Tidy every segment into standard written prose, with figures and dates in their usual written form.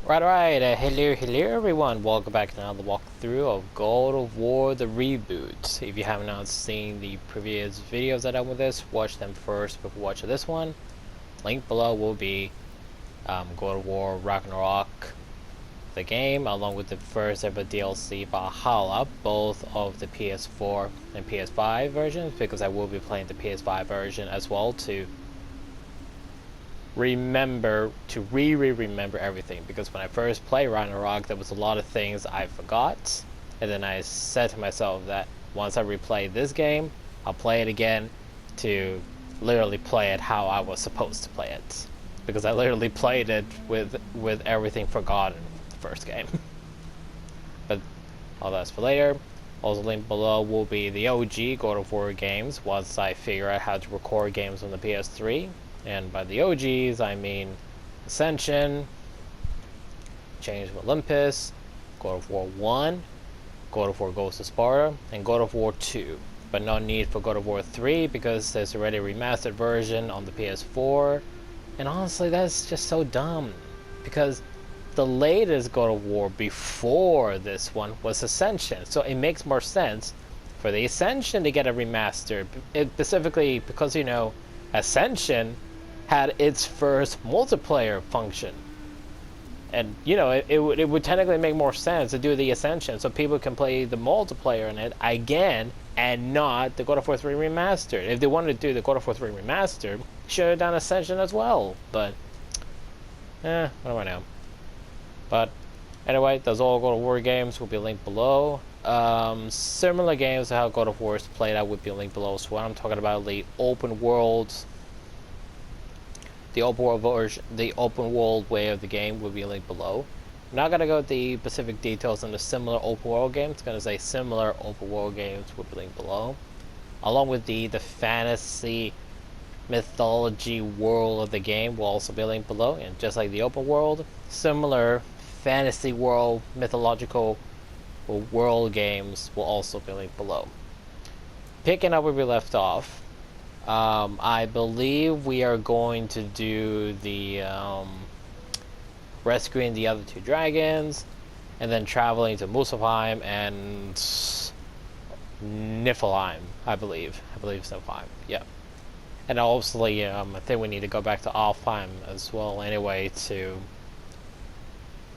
Right, hello everyone, welcome back to another walkthrough of God of War The Reboot. If you have not seen the previous videos that I done with this, watch them first before watching this one. Link below will be God of War Ragnarok, the game, along with the first ever DLC Valhalla, both of the PS4 and PS5 versions, because I will be playing the PS5 version as well to remember everything, because when I first played Ragnarok there was a lot of things I forgot, and then I said to myself that once I replay this game I'll play it again to literally play it how I was supposed to play it, because I literally played it with everything forgotten from the first game. But all that's for later. Also linked below will be the OG God of War games once I figure out how to record games on the PS3. And by the OGs, I mean Ascension, Chains of Olympus, God of War 1, God of War Ghost of Sparta, and God of War 2. But no need for God of War 3 because there's already a remastered version on the PS4. And honestly, that's just so dumb. Because the latest God of War before this one was Ascension. So it makes more sense for the Ascension to get a remaster. Specifically because, you know, Ascension had its first multiplayer function, and you know it would technically make more sense to do the Ascension so people can play the multiplayer in it again and not the God of War 3 remastered. If they wanted to do the God of War 3 remastered, should have done Ascension as well, but what do I know. But anyway, those all God of War games will be linked below. Similar games to how God of War is played out would be linked below. So what I'm talking about, the open world version, the open world way of the game will be linked below. I'm not gonna go into the specific details on the similar open world games. It's gonna say similar open world games will be linked below, along with the fantasy mythology world of the game will also be linked below. And just like the open world, similar fantasy world mythological world games will also be linked below. Picking up where we left off, I believe we are going to do the rescuing the other two dragons, and then traveling to Muspelheim and Niflheim. I believe it's Niflheim. Yeah. And obviously, I think we need to go back to Alfheim as well anyway to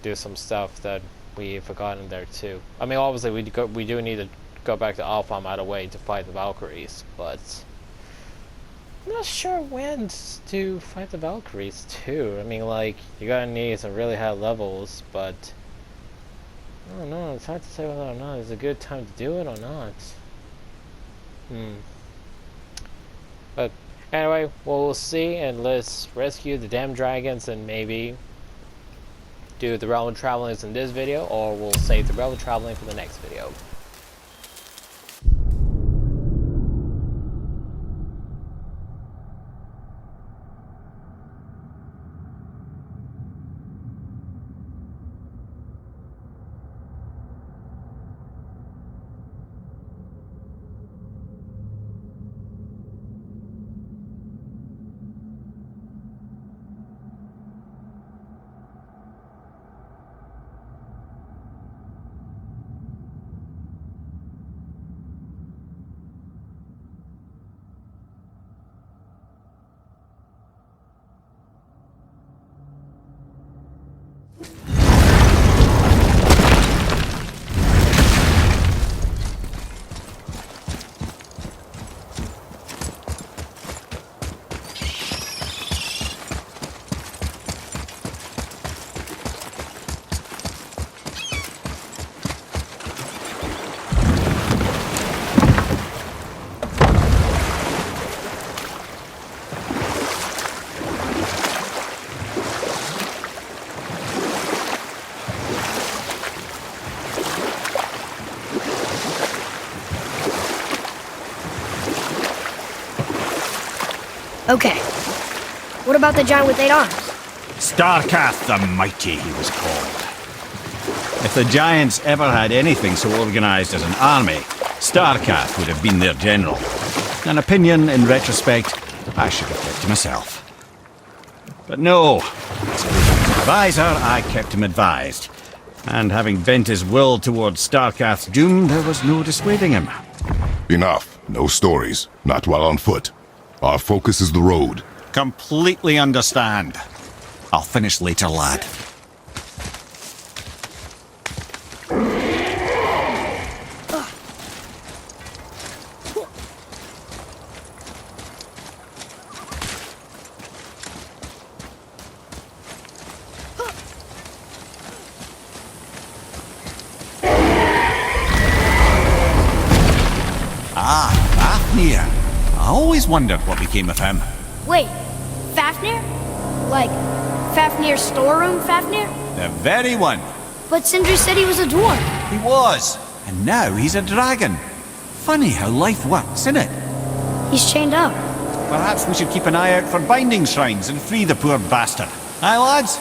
do some stuff that we've forgotten there too. I mean, obviously we do need to go back to Alfheim out of the way to fight the Valkyries, but I'm not sure when to fight the Valkyries too. I mean, like, you're gonna need some really high levels, but I don't know, it's hard to say whether or not it's a good time to do it or not. But anyway, we'll see, and let's rescue the damn dragons and maybe do the Realm of Travelings in this video, or we'll save the Realm of Traveling for the next video. Okay. What about the giant with 8 arms? Starkath the Mighty, he was called. If the Giants ever had anything so organized as an army, Starkath would have been their general. An opinion, in retrospect, I should have kept to myself. But no, it's advisor, I kept him advised. And having bent his will towards Starkath's doom, there was no dissuading him. Enough. No stories. Not while on foot. Our focus is the road. Completely understand. I'll finish later, lad. Ah, Fafnir. I always wondered what became of him. Wait, Fafnir? Like, Fafnir's storeroom Fafnir? The very one. But Sindri said he was a dwarf. He was. And now he's a dragon. Funny how life works, isn't it? He's chained up. Perhaps we should keep an eye out for binding shrines and free the poor bastard. Aye, lads?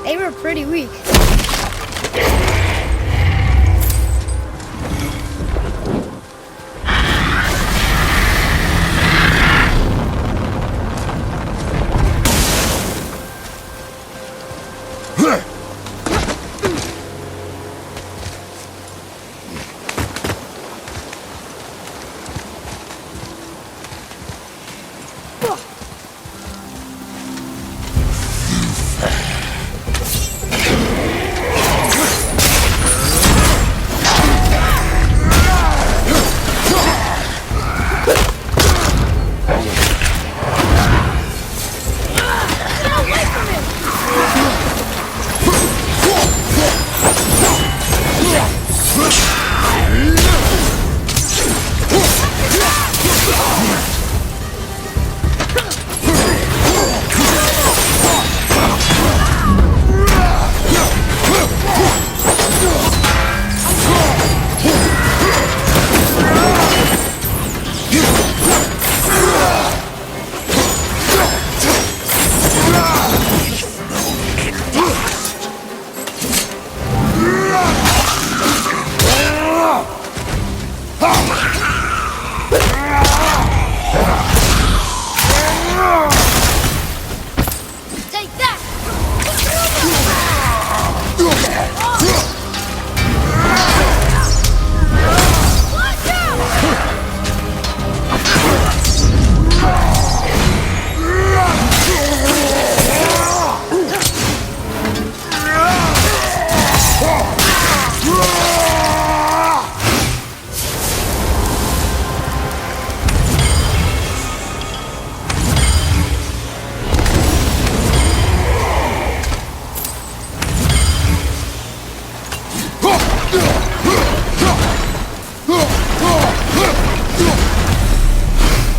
They were pretty weak.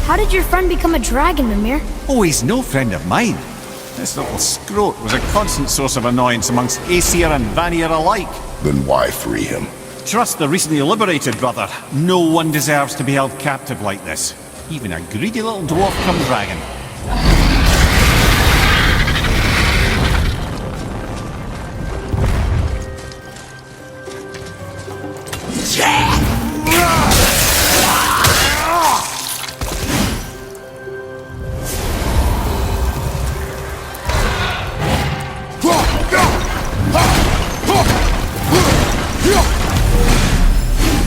How did your friend become a dragon, Mimir? Oh, he's no friend of mine. This little scrote was a constant source of annoyance amongst Aesir and Vanir alike. Then why free him? Trust the recently liberated, brother. No one deserves to be held captive like this. Even a greedy little dwarf come dragon.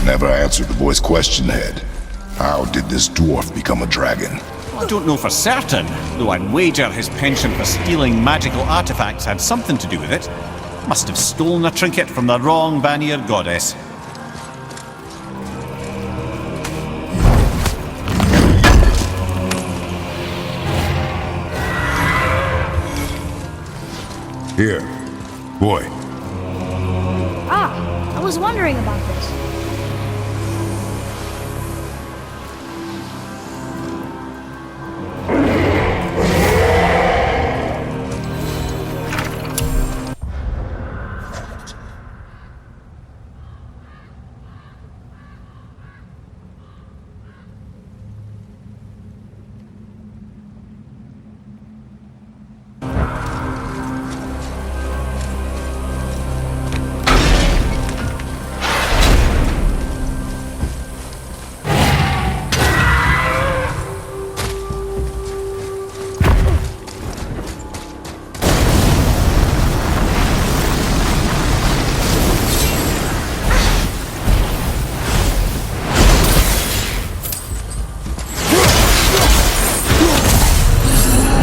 Never answered the boy's question, Head. How did this dwarf become a dragon? I don't know for certain, though I'd wager his penchant for stealing magical artifacts had something to do with it. Must have stolen a trinket from the wrong Vanir goddess. Here. Boy, Ah, I was wondering about this.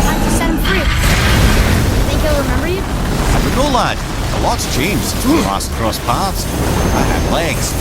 Time to set him free. Think he'll remember you? I don't know, lad. A lot's changed since we last crossed paths. I had legs.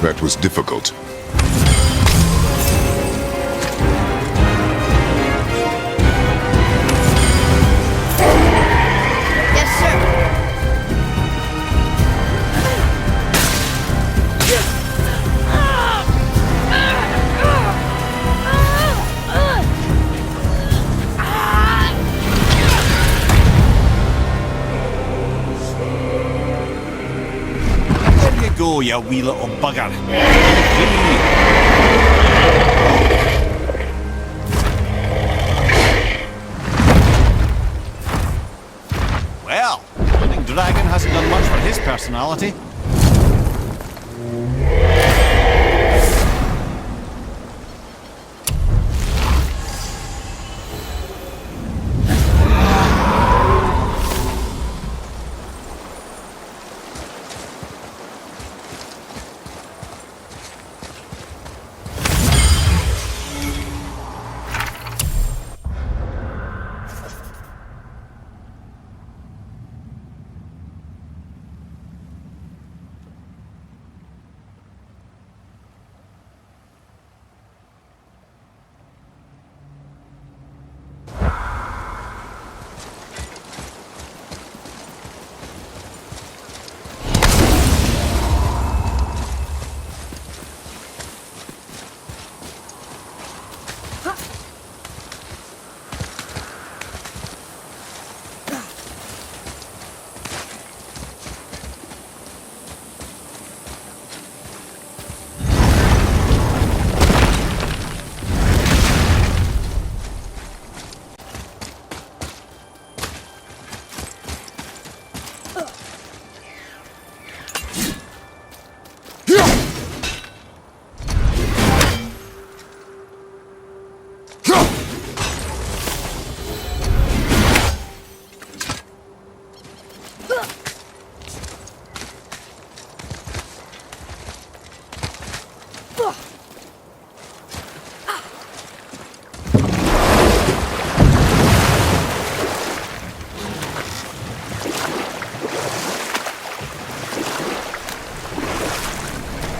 that was difficult. Yes, sir. There you go, you wee little bugger. Well, I think Dragon hasn't done much for his personality.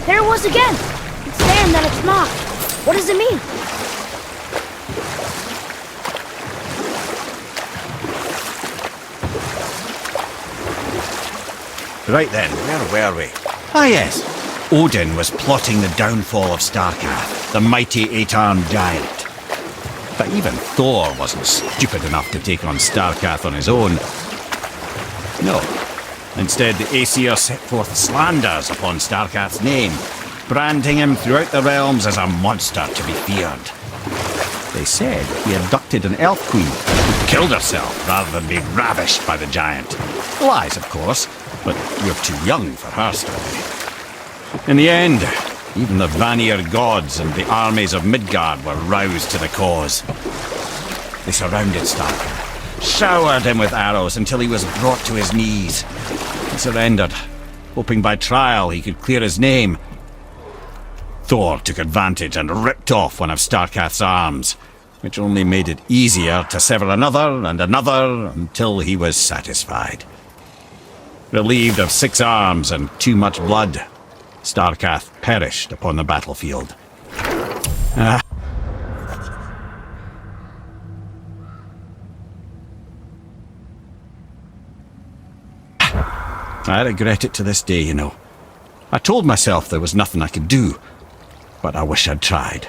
There it was again! It's there and then it's not. What does it mean? Right then, where were we? Ah yes, Odin was plotting the downfall of Starkath, the mighty eight-armed giant. But even Thor wasn't stupid enough to take on Starkath on his own. No. Instead, the Aesir set forth slanders upon Starkath's name, branding him throughout the realms as a monster to be feared. They said he abducted an elf queen who killed herself rather than be ravished by the giant. Lies, of course, but you're too young for her story. In the end, even the Vanir gods and the armies of Midgard were roused to the cause. They surrounded Starkath, showered him with arrows until he was brought to his knees. He surrendered, hoping by trial he could clear his name. Thor took advantage and ripped off one of Starkath's arms, which only made it easier to sever another and another until he was satisfied. Relieved of 6 arms and too much blood, Starkath perished upon the battlefield. I regret it to this day, you know. I told myself there was nothing I could do, but I wish I'd tried.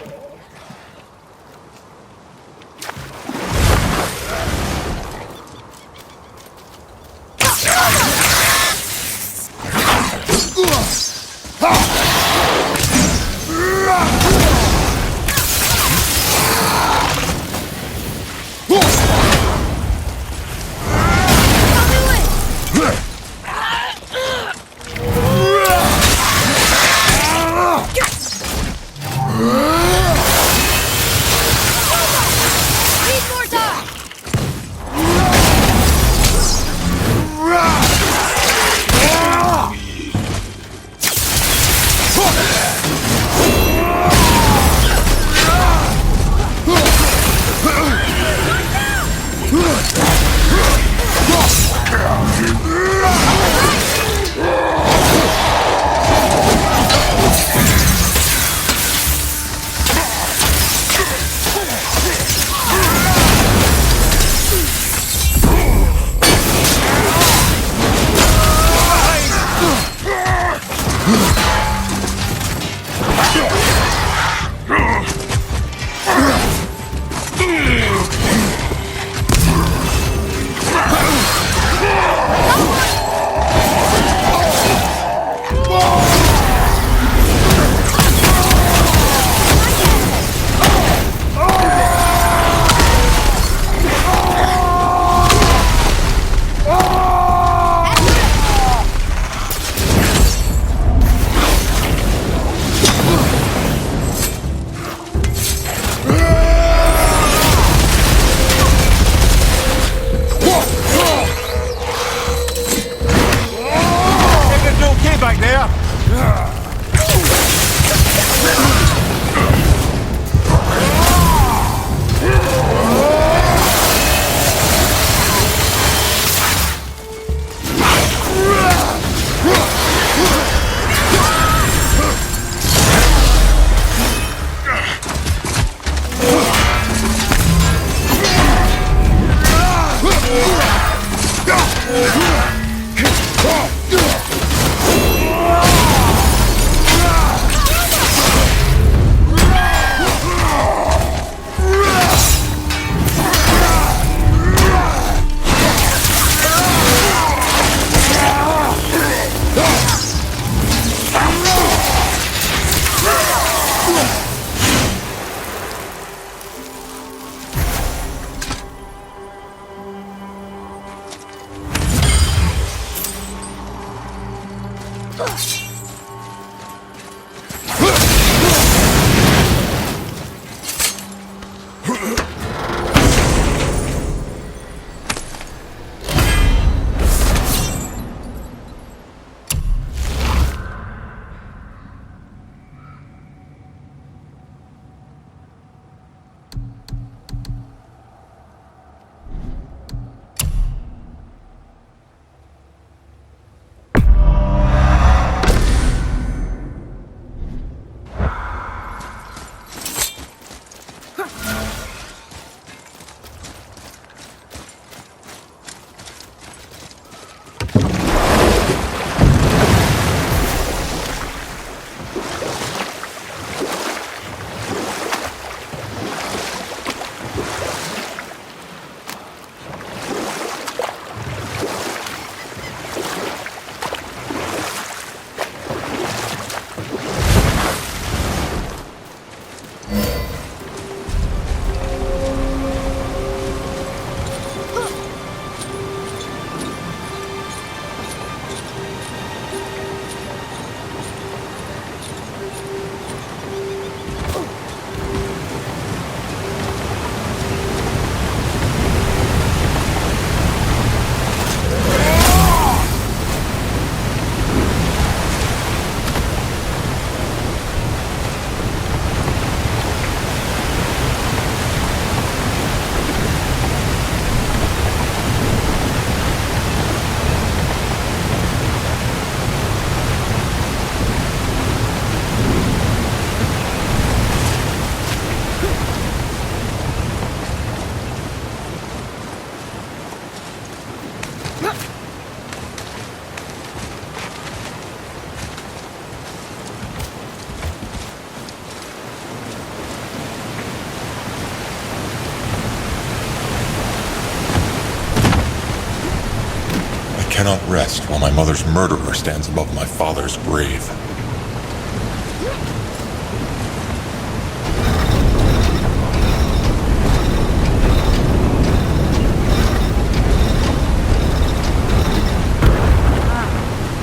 rest while my mother's murderer stands above my father's grave.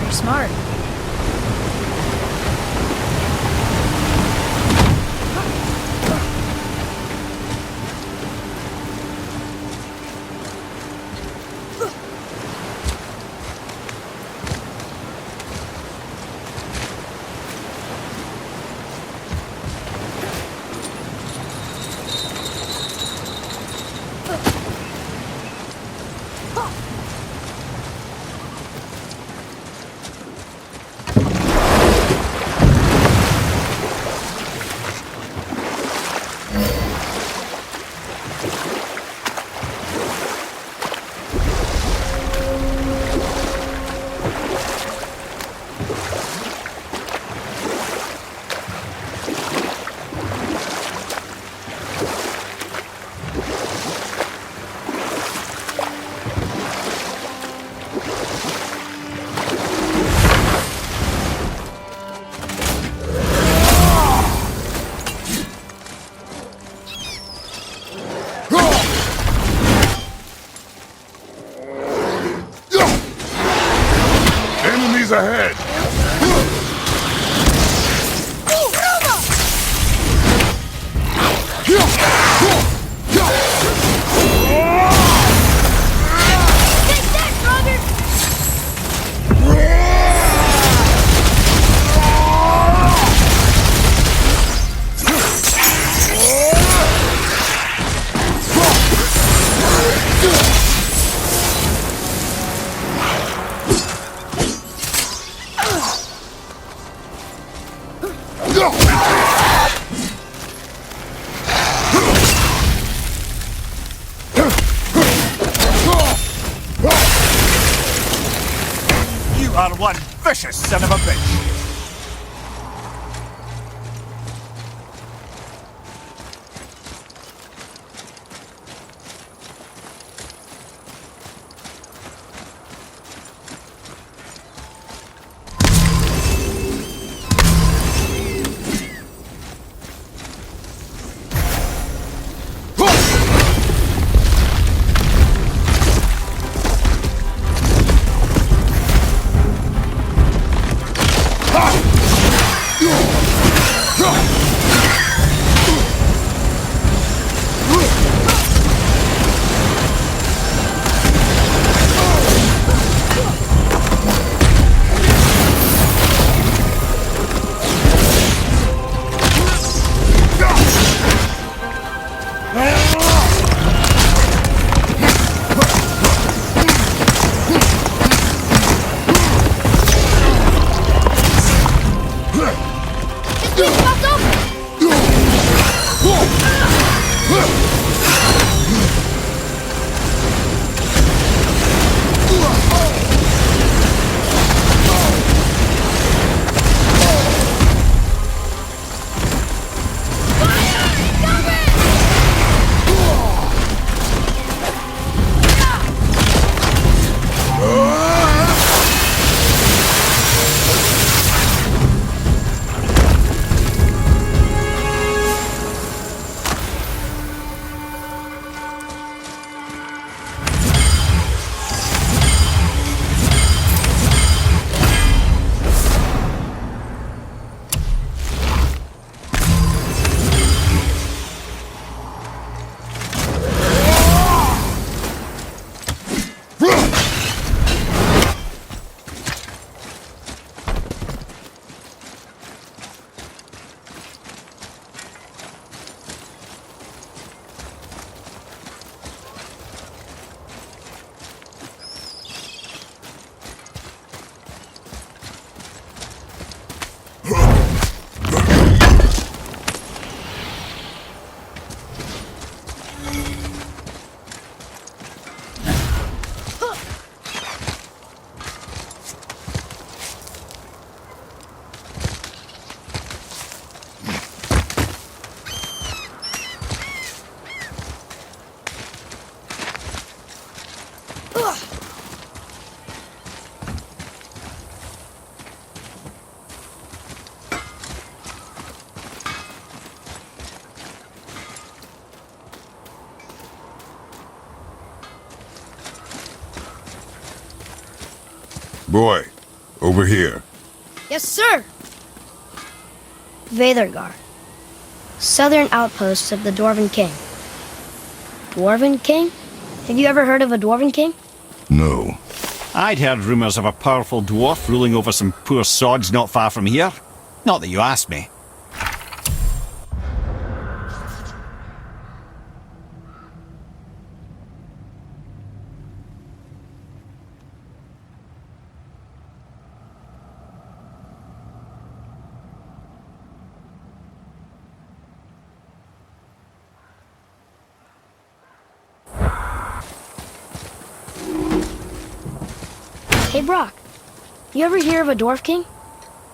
You're smart. Enemies ahead! Take that, brother! You are one vicious son of a bitch! Boy, over here. Yes, sir. Veðurgar. Southern outposts of the Dwarven King. Dwarven King? Have you ever heard of a Dwarven King? No. I'd heard rumours of a powerful dwarf ruling over some poor sods not far from here. Not that you asked me. Hey, Brock. You ever hear of a Dwarf King?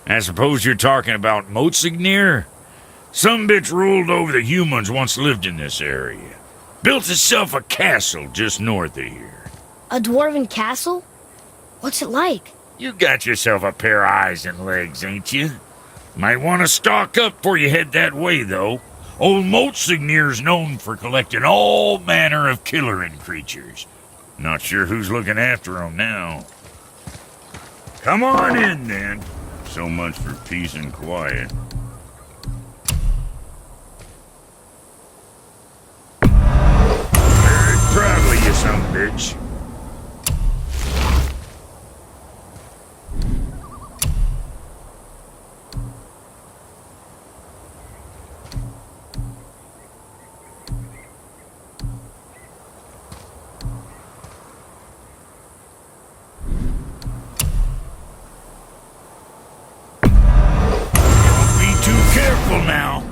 I suppose you're talking about Motsignir? Some bitch ruled over the humans once lived in this area. Built itself a castle just north of here. A Dwarven castle? What's it like? You got yourself a pair of eyes and legs, ain't you? Might want to stock up before you head that way, though. Old Motsignir's known for collecting all manner of killerin creatures. Not sure who's looking after 'em now. Come on in, then. So much for peace and quiet. Very proud of you, son of a bitch. Careful now.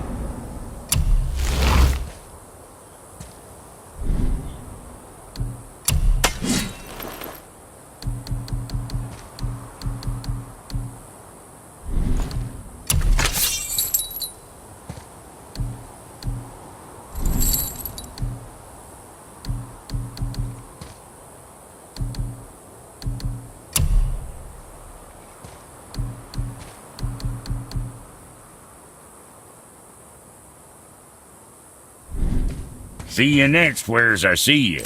See you next, where's I see you.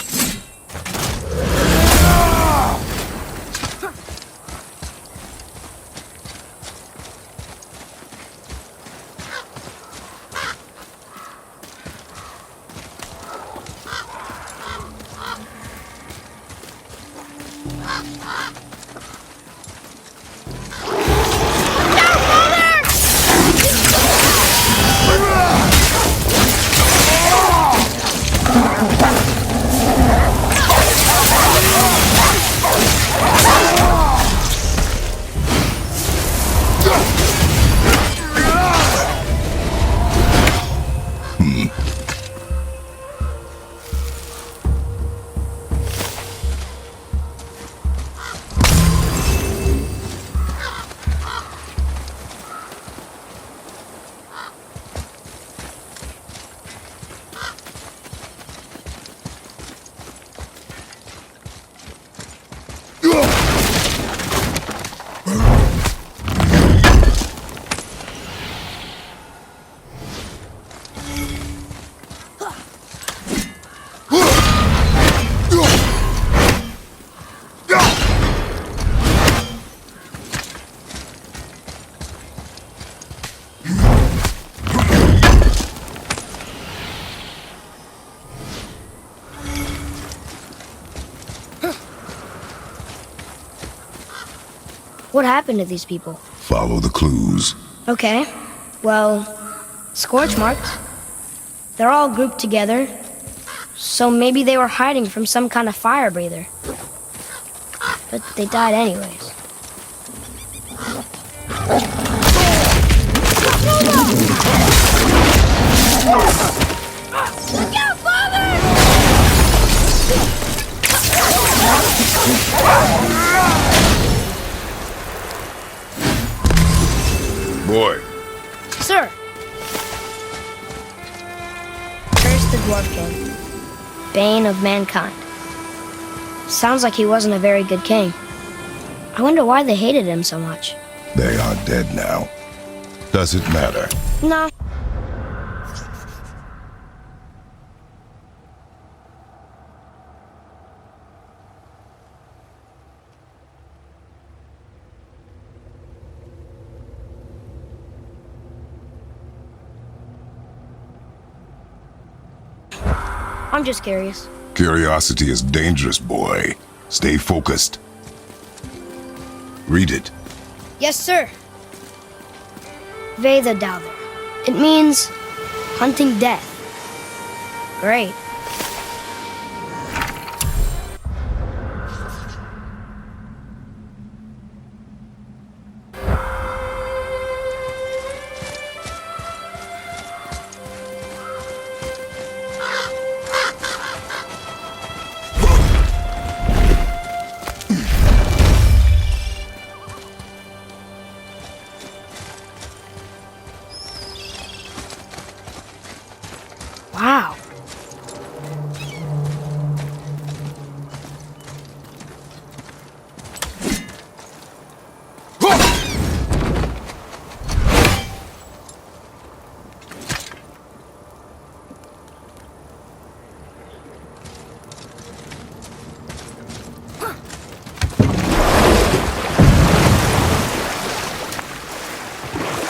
What happened to these people? Follow the clues. Okay. Well, scorch marks. They're all grouped together. So maybe they were hiding from some kind of fire breather. But they died anyways. Look out, Father! Boy. Sir! Curse the Dwarf King. Bane of mankind. Sounds like he wasn't a very good king. I wonder why they hated him so much. They are dead now. Does it matter? No. I'm just curious. Curiosity is dangerous, boy. Stay focused. Read it. Yes, sir. Veda Dowther. It means hunting death. Great. Wow.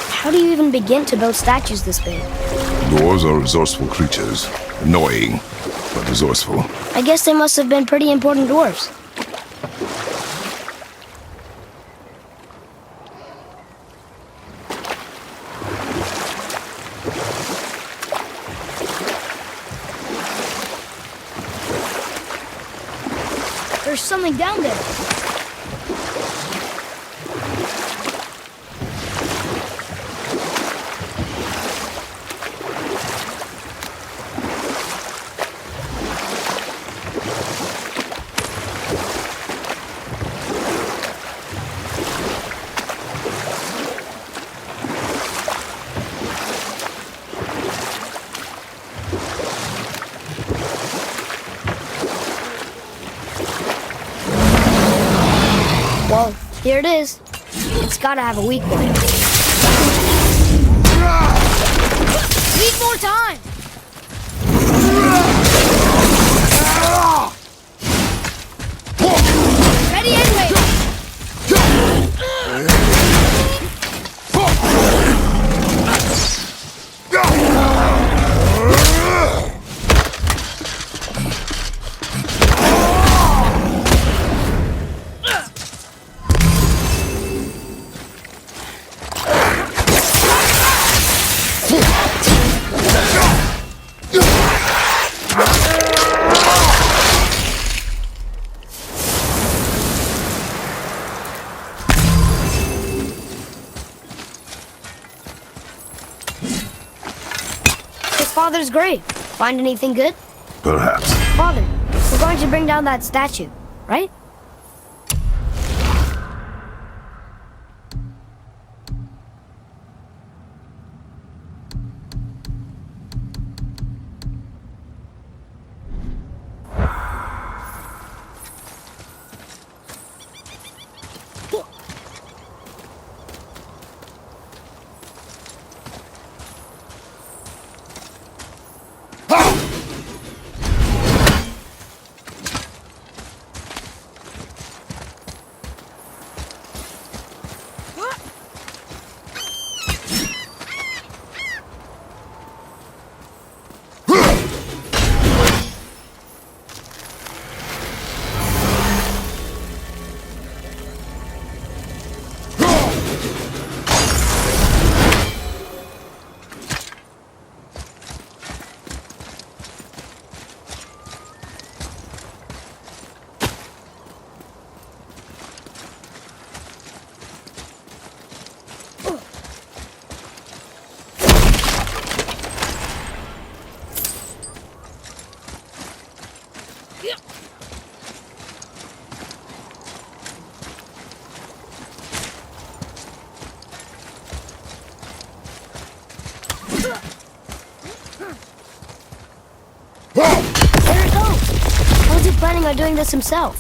How do you even begin to build statues this big? Dwarves are resourceful creatures. Annoying, but resourceful. I guess they must have been pretty important dwarves. There's something down there. Well, here it is. It's gotta have a weak point. Need more time! Ready anyway! Father's grave. Find anything good? Perhaps. Father, we're going to bring down that statue, right? There it goes! How was he planning on doing this himself?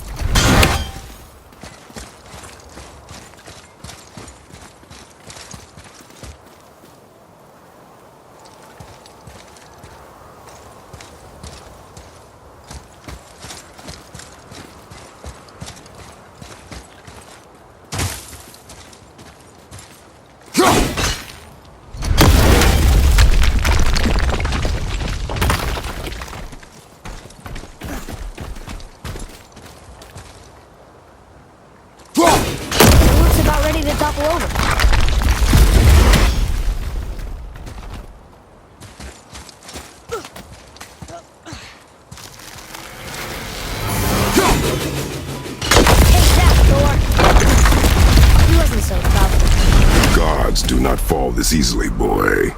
do not fall this easily, boy.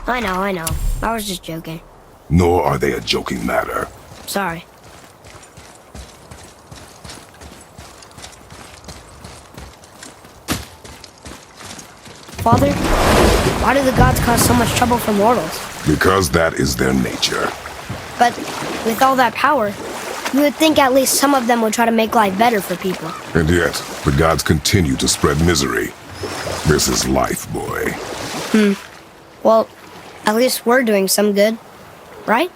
I know. I was just joking. Nor are they a joking matter. Sorry. Father, why do the gods cause so much trouble for mortals? Because that is their nature. But with all that power, you would think at least some of them would try to make life better for people. And yet, the gods continue to spread misery. This is life, boy. Well, at least we're doing some good, right?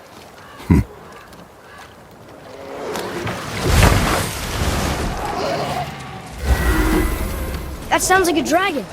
That sounds like a dragon.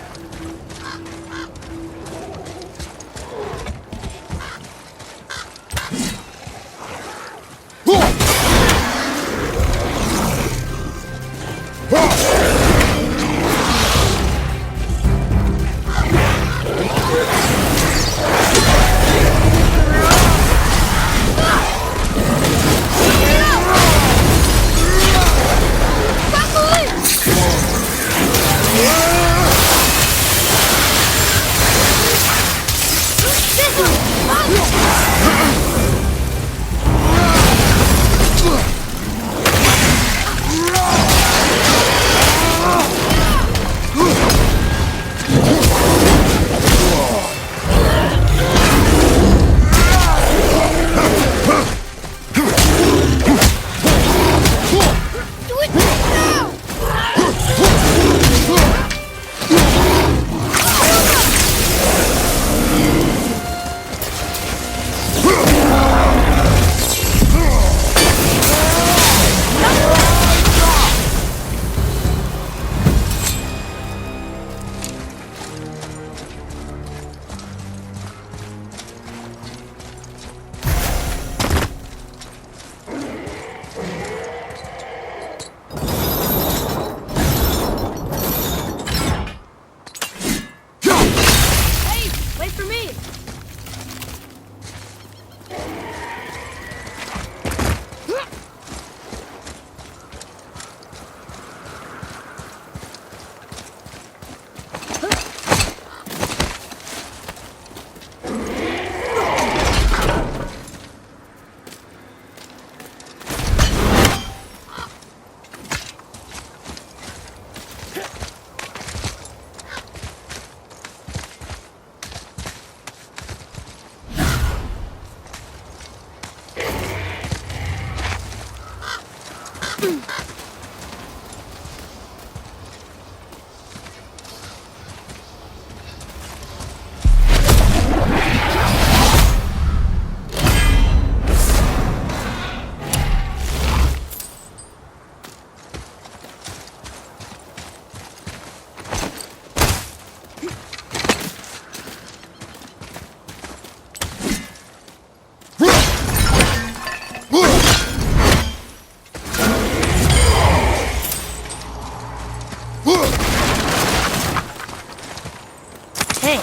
Hey,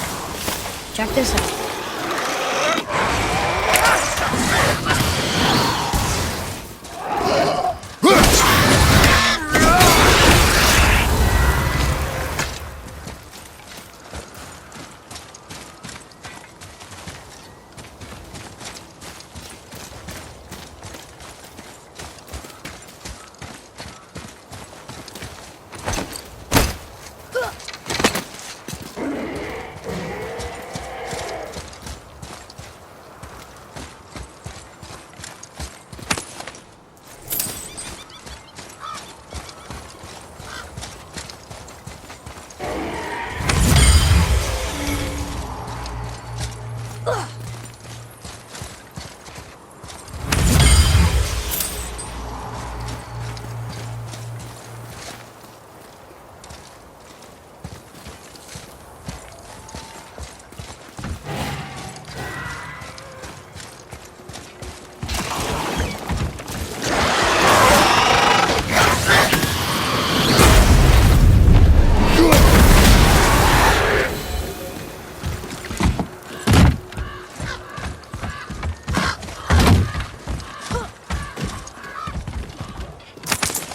check this out.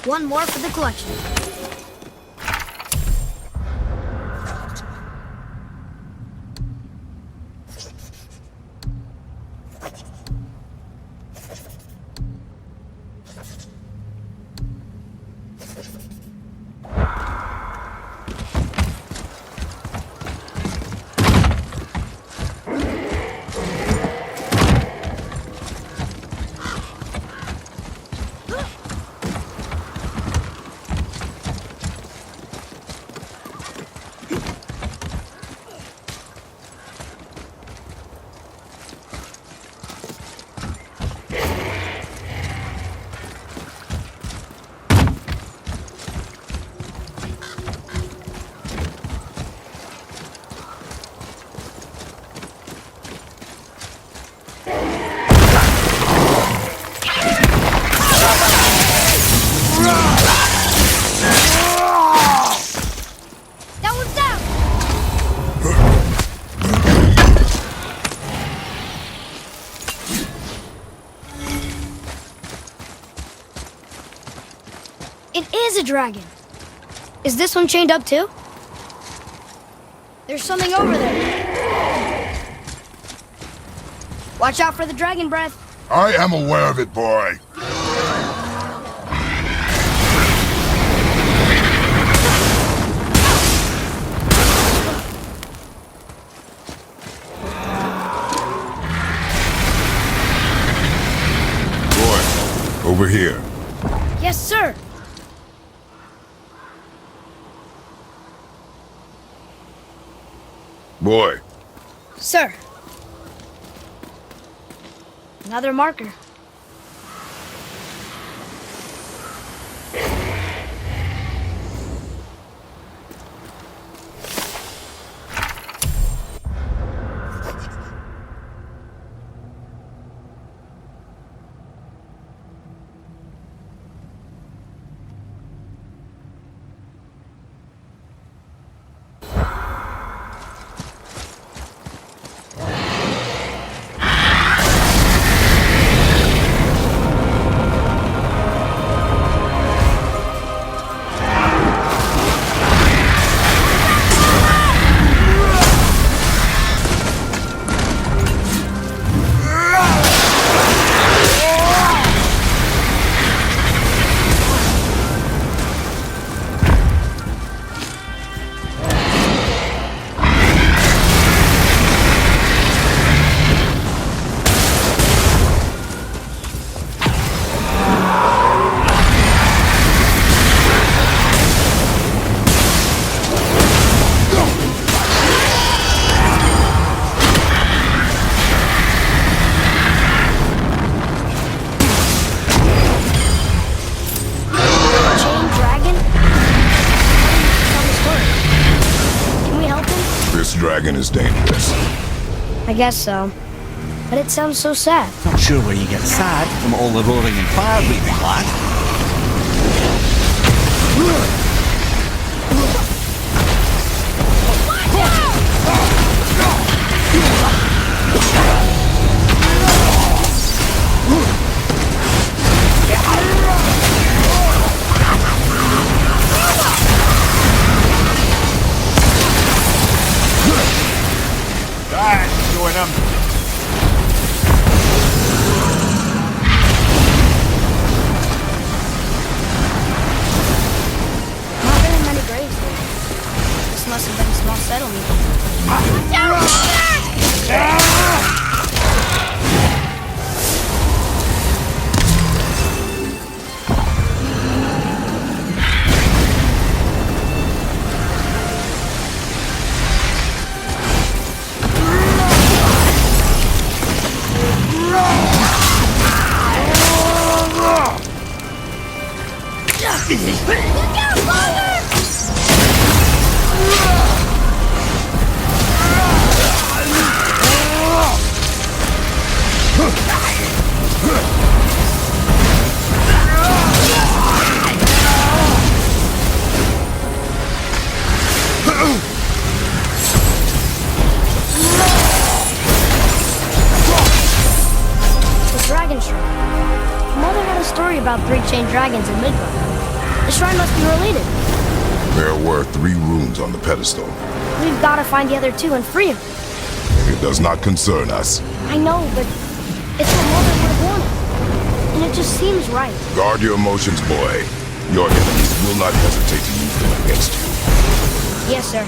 One more for the collection. is a dragon. Is this one chained up too? There's something over there. Watch out for the dragon breath. I am aware of it, boy. Boy, over here. Yes, sir. Boy, Sir. Another marker. Chained dragon? Tell the story. Can we help him? this dragon is dangerous. I guess so. But it sounds so sad. Not sure where you get sad from all the roaring and fire breathing, lad. Join them. Not very many graves there. This must have been a small settlement. The Dragon Shrine. Mother had a story about three chained dragons in Midgard. The shrine must be related. There were 3 runes on the pedestal. We've got to find the other 2 and free them. It does not concern us. I know, but it's what Mother would have wanted. And it just seems right. Guard your emotions, boy. Your enemies will not hesitate to use them against you. Yes, sir.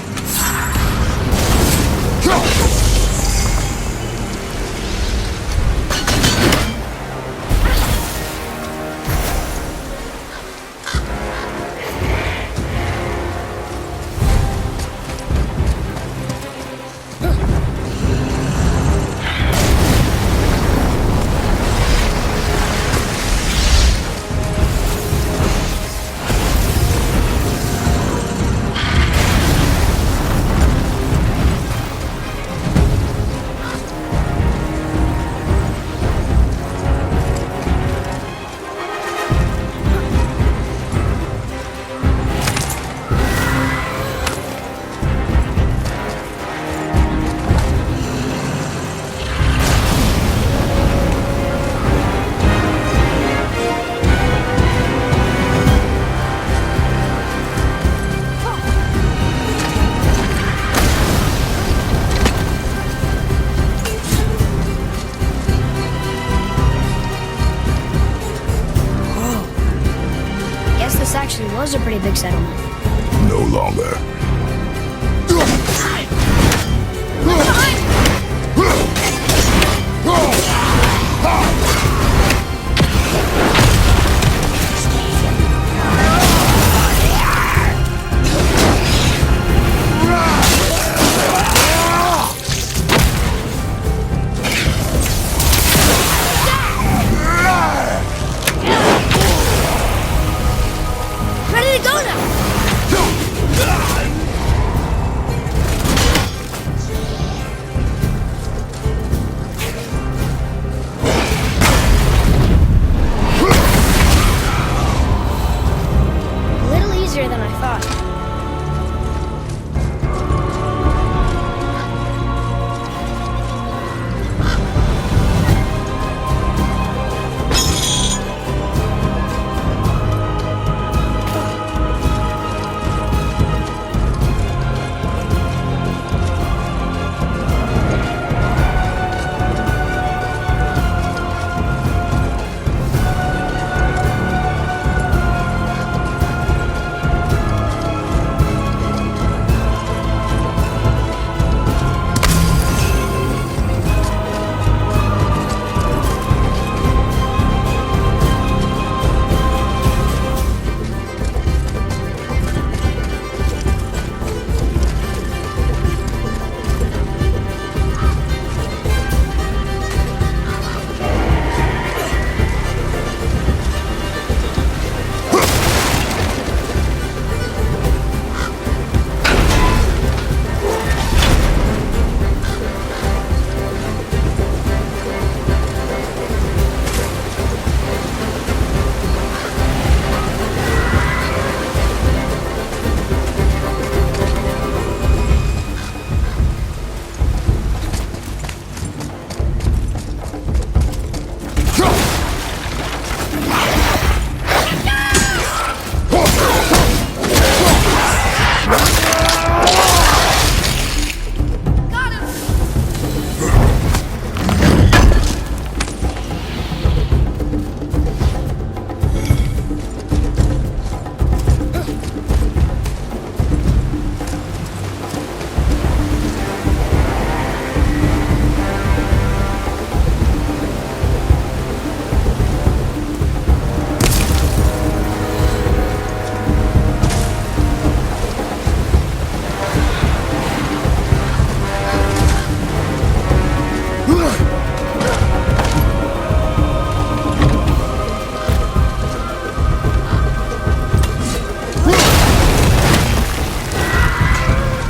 was a pretty big settlement. No longer. Ready to go now! A little easier than I thought.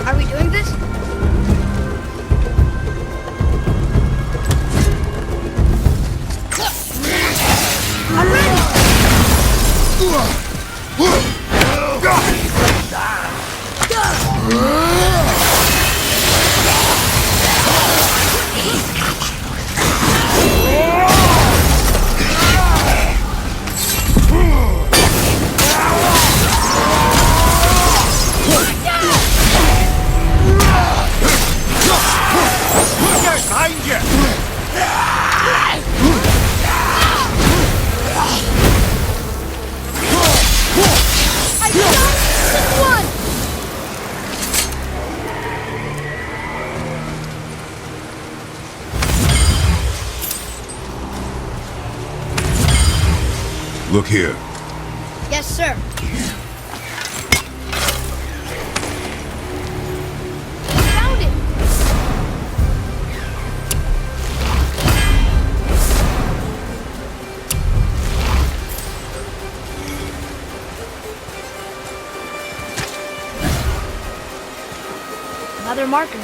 Are we doing this? I'm ready! Get behind you! I got one! Look here. Yes, sir. Found it! Another marker.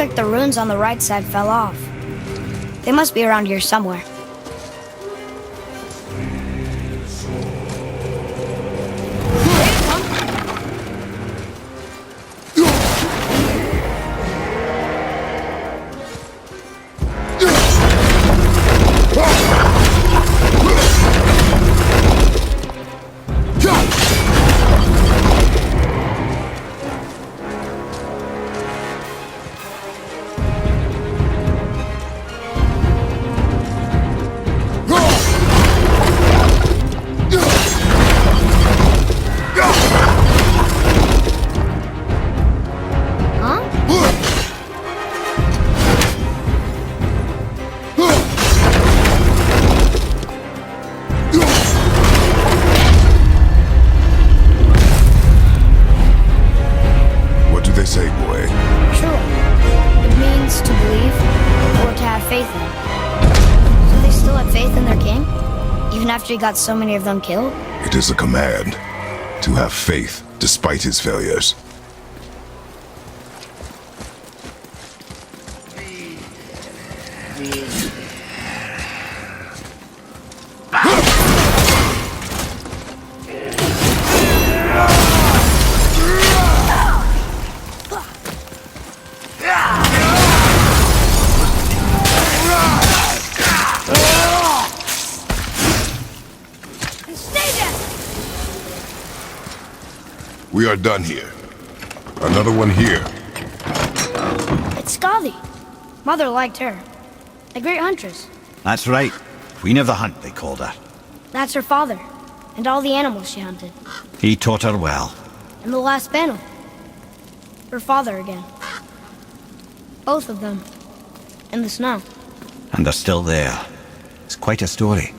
like the runes on the right side fell off. They must be around here somewhere. After he got so many of them killed? It is a command to have faith despite his failures. We are done here. Another one here. It's Skadi. Mother liked her. A great huntress. That's right. Queen of the Hunt, they called her. That's her father, and all the animals she hunted. He taught her well. And the last panel. Her father again. Both of them. In the snow. And they're still there. It's quite a story.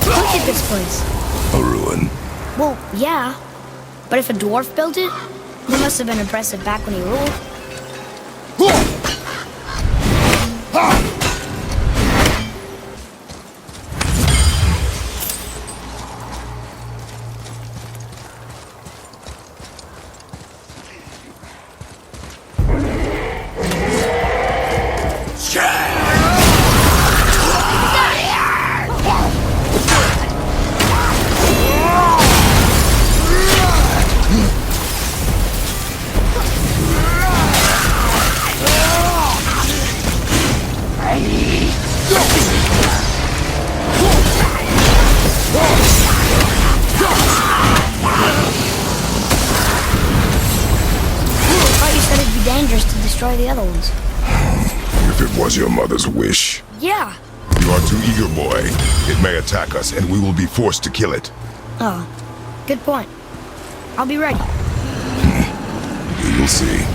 Look at this place. A ruin. Well, yeah. But if a dwarf built it, it must have been impressive back when he ruled. Destroy the other ones. If it was your mother's wish. Yeah. You are too eager, boy. It may attack us, and we will be forced to kill it. Oh, Good point. I'll be ready. You'll see.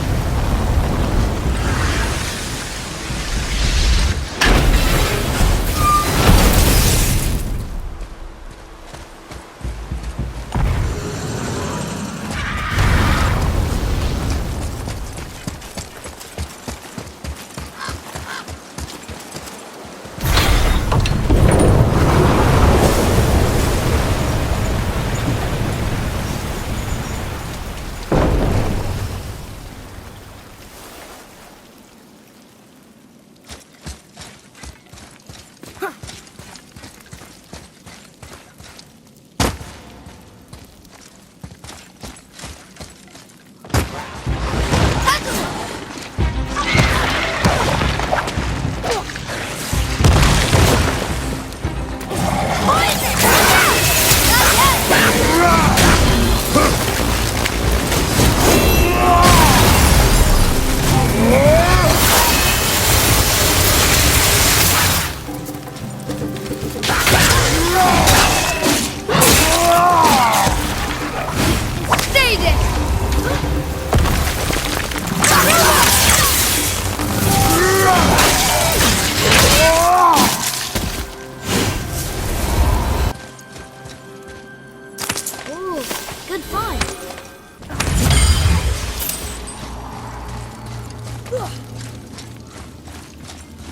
Ooh, good find.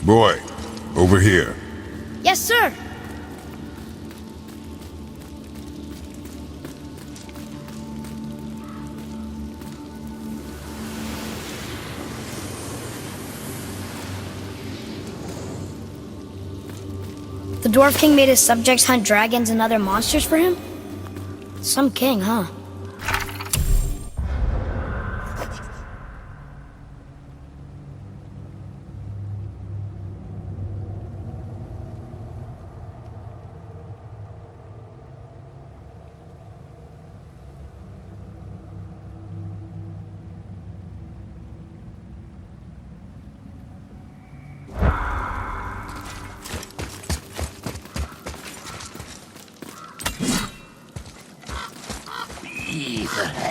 Boy, over here. Yes, sir. The Dwarf King made his subjects hunt dragons and other monsters for him? Some king, huh?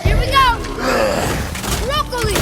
Here we go! Broccoli!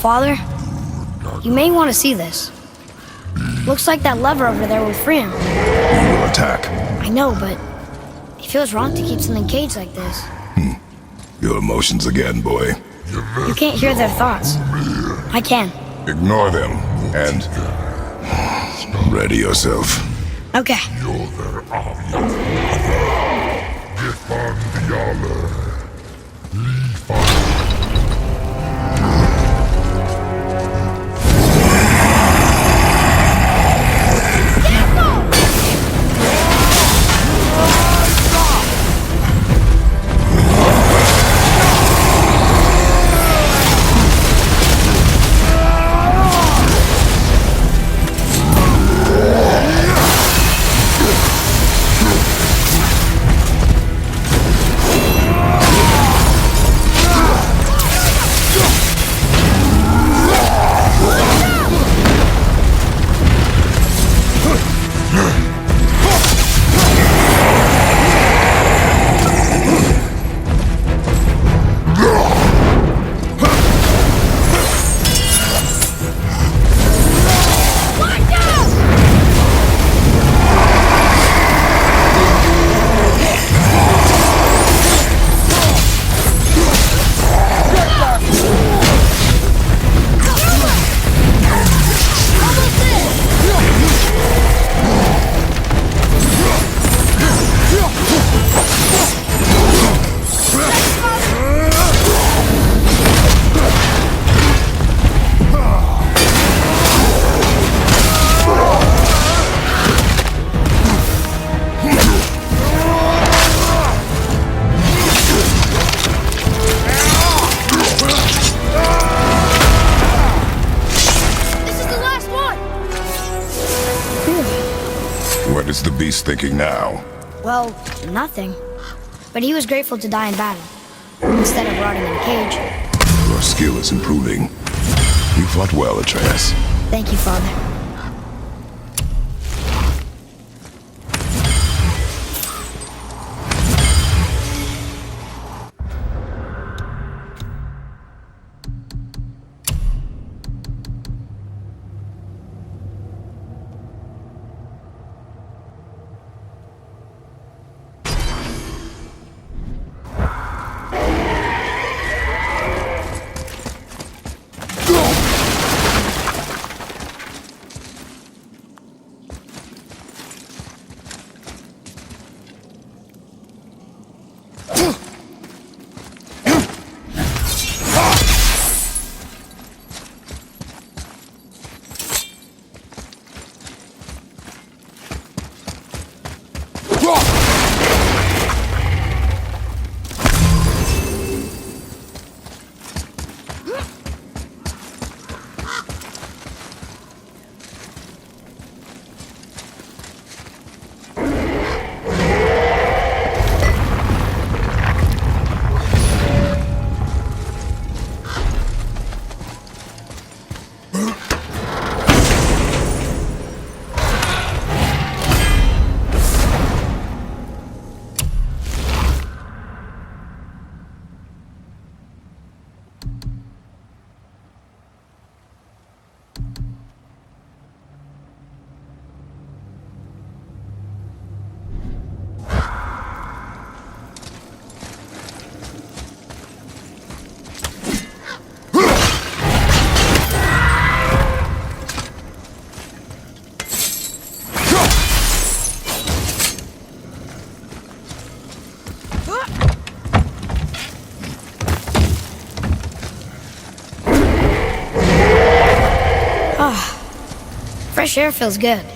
Father, you may want to see this. Looks like that lever over there will free him. We will attack. I know, but it feels wrong to keep something caged like this. Your emotions again, boy. You can't hear their thoughts. I can. Ignore them and ready yourself. Okay. What is the beast thinking now? Well, nothing. But he was grateful to die in battle, instead of rotting in a cage. Your skill is improving. You fought well, Atreus. Thank you, Father. Fresh air feels good.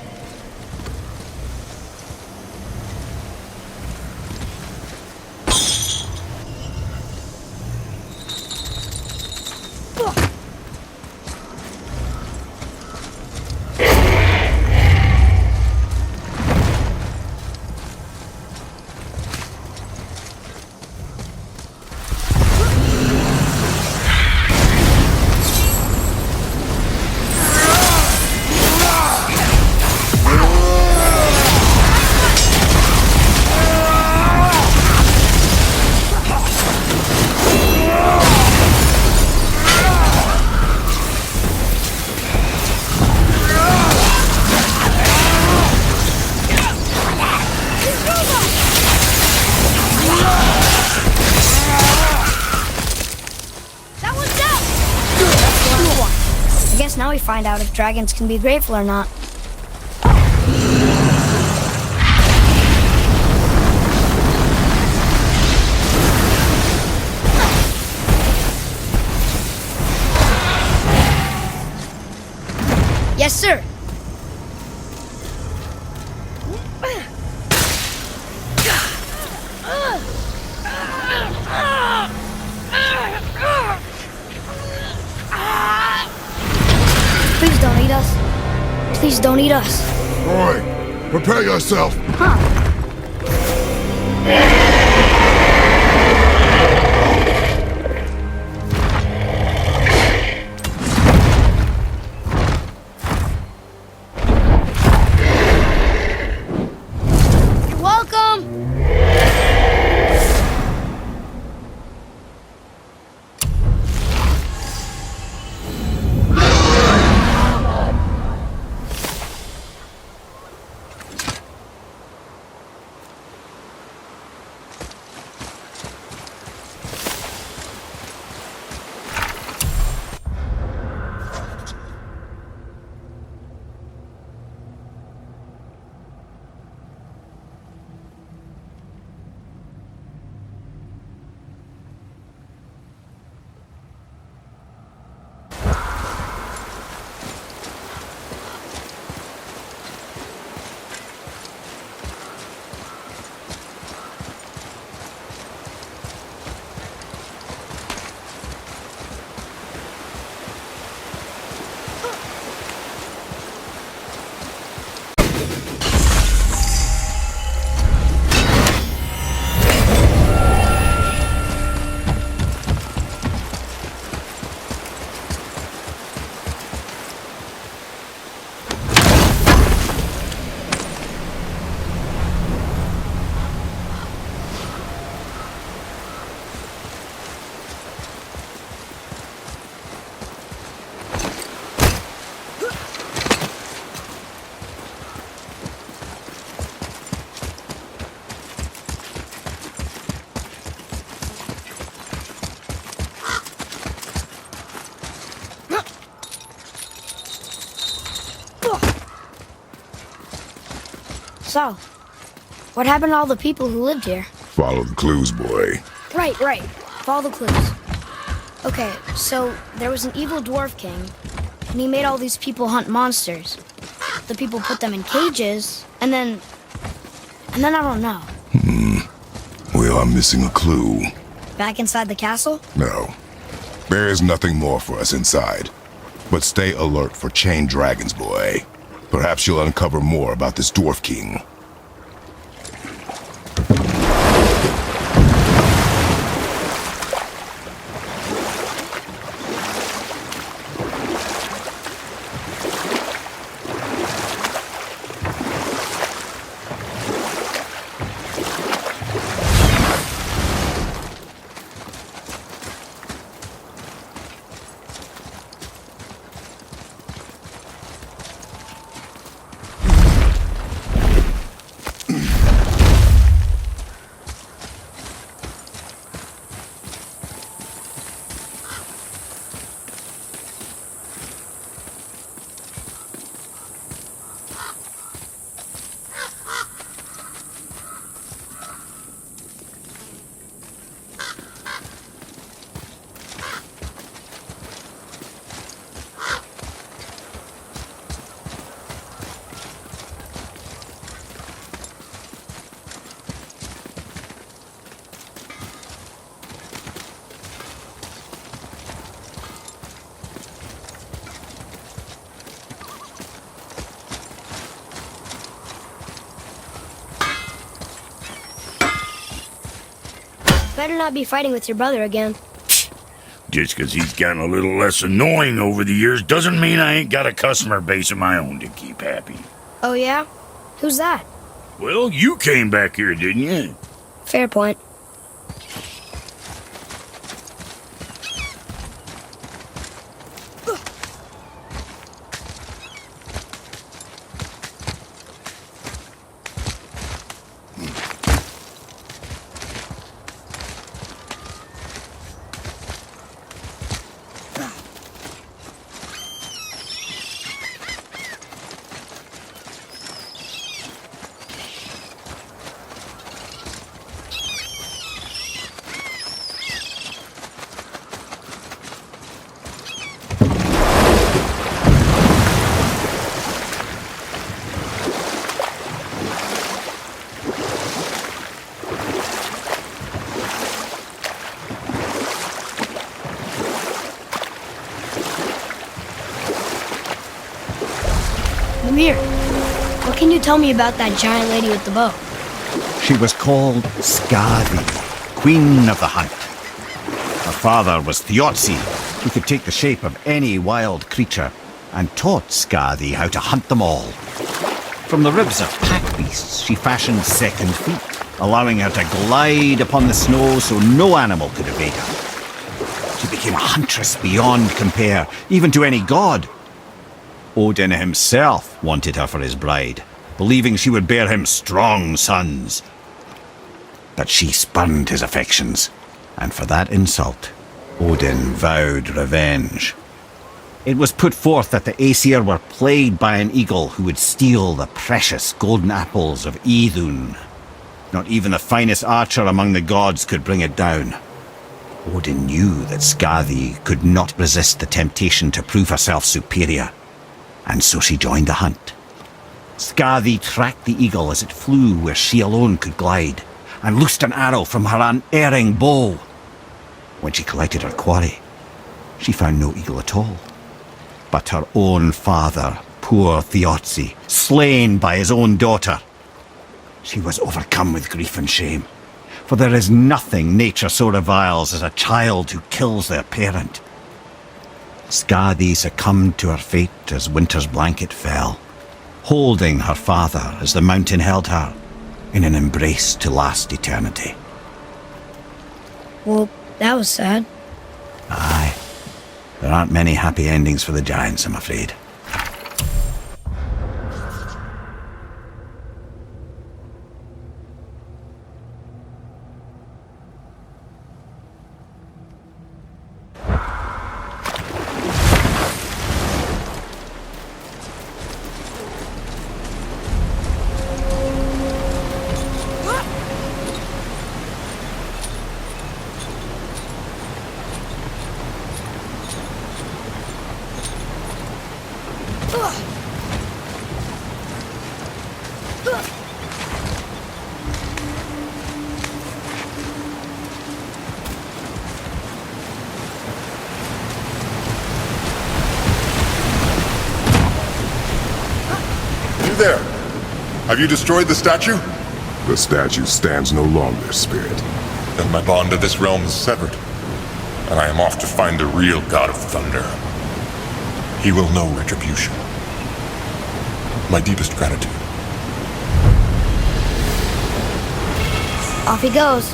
Now we find out if dragons can be grateful or not. Yes, sir. Please don't eat us. Please don't eat us. Roy, prepare yourself. Huh. You're welcome. So, what happened to all the people who lived here? Follow the clues, boy. Right. Follow the clues. Okay, so there was an evil dwarf king, and he made all these people hunt monsters. The people put them in cages, and then I don't know. We are missing a clue. Back inside the castle? No. There is nothing more for us inside. But stay alert for chained dragons, boy. Perhaps you'll uncover more about this dwarf king. Better not be fighting with your brother again. Just 'cause he's gotten a little less annoying over the years doesn't mean I ain't got a customer base of my own to keep happy. Oh yeah? Who's that? Well, you came back here, didn't you? Fair point. Mimir, what can you tell me about that giant lady with the bow? She was called Skadi, Queen of the Hunt. Her father was Thiotzi, who could take the shape of any wild creature, and taught Skadi how to hunt them all. From the ribs of pack beasts, she fashioned second feet, allowing her to glide upon the snow so no animal could evade her. She became a huntress beyond compare, even to any god. Odin himself wanted her for his bride, believing she would bear him strong sons. But she spurned his affections, and for that insult, Odin vowed revenge. It was put forth that the Aesir were plagued by an eagle who would steal the precious golden apples of Idun. Not even the finest archer among the gods could bring it down. Odin knew that Skadi could not resist the temptation to prove herself superior, and so she joined the hunt. Skadi tracked the eagle as it flew where she alone could glide, and loosed an arrow from her unerring bow. When she collected her quarry, she found no eagle at all, but her own father, poor Thiotzi, slain by his own daughter. She was overcome with grief and shame, for there is nothing nature so reviles as a child who kills their parent. Skadi succumbed to her fate as winter's blanket fell, holding her father as the mountain held her in an embrace to last eternity. Well, that was sad. Aye. There aren't many happy endings for the giants, I'm afraid. You there! Have you destroyed the statue? The statue stands no longer, Spirit. Then my bond to this realm is severed, and I am off to find the real God of Thunder. He will know retribution. My deepest gratitude. Off he goes.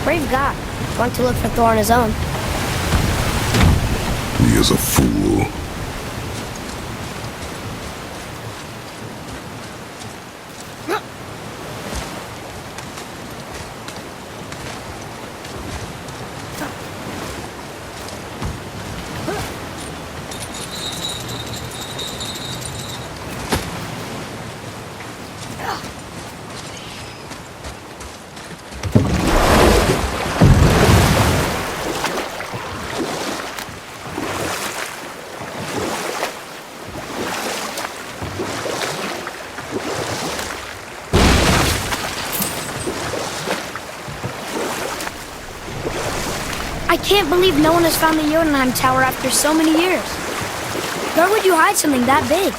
Brave guy. Want to look for Thor on his own. He is a fool. I can't believe no one has found the Jotunheim Tower after so many years. Where would you hide something that big?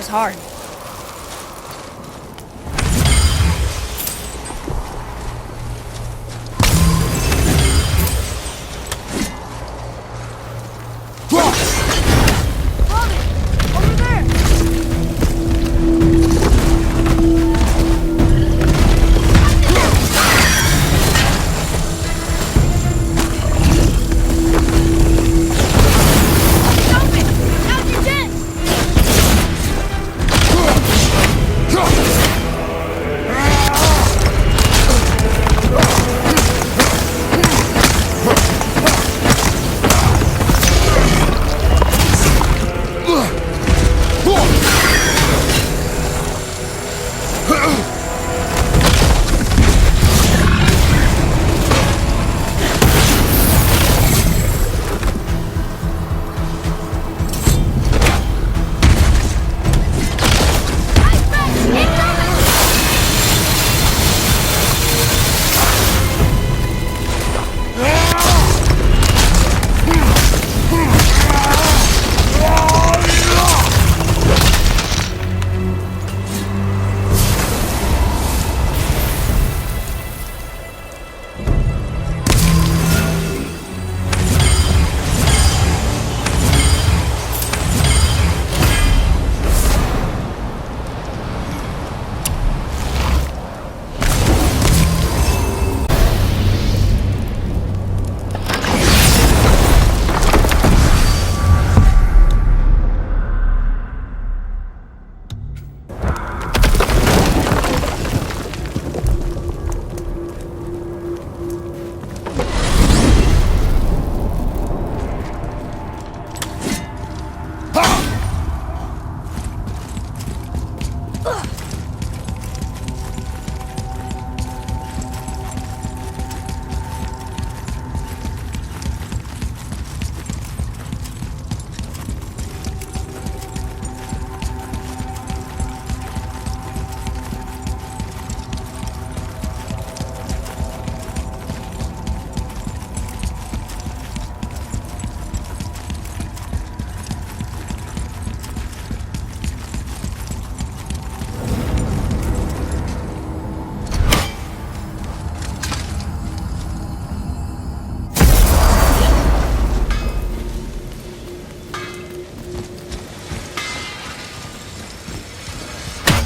was hard. Over there! Stop it! Now's your chance!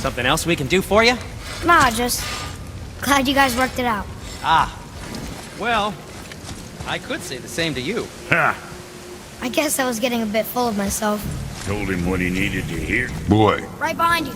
Something else we can do for you? Nah, just glad you guys worked it out. Ah. Well, I could say the same to you. Ha! I guess I was getting a bit full of myself. Told him what he needed to hear. Boy, Right behind you.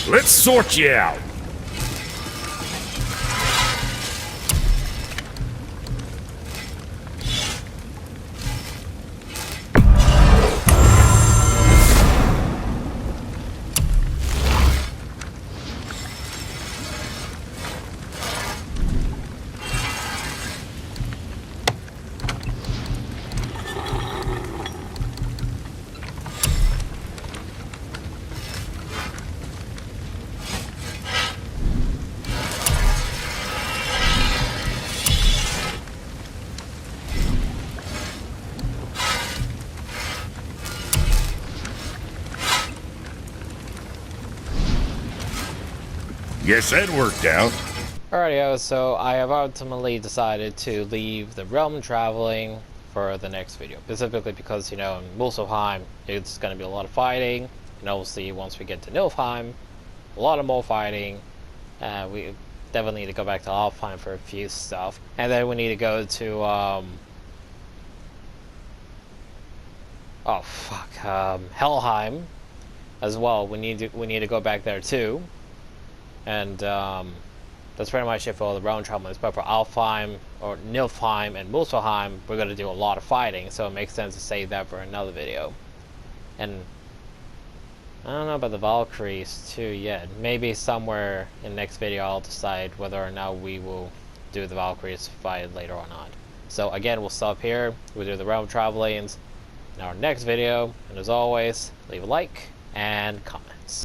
Let's sort you out. Guess that worked out. Alrighty, so I have ultimately decided to leave the realm traveling for the next video. Specifically because, you know, in Muspelheim, it's going to be a lot of fighting. And obviously, once we get to Niflheim, a lot of more fighting. We definitely need to go back to Alfheim for a few stuff. And then we need to go to, Helheim as well. We need to go back there too. And, that's pretty much it for all the realm travelers. But for Alfheim, or Niflheim, and Muspelheim, we're going to do a lot of fighting, so it makes sense to save that for another video. And I don't know about the Valkyries too yet. Maybe somewhere in the next video I'll decide whether or not we will do the Valkyries fight later or not. So again, we'll stop here. We'll do the realm travelings in our next video. And as always, leave a like and comment.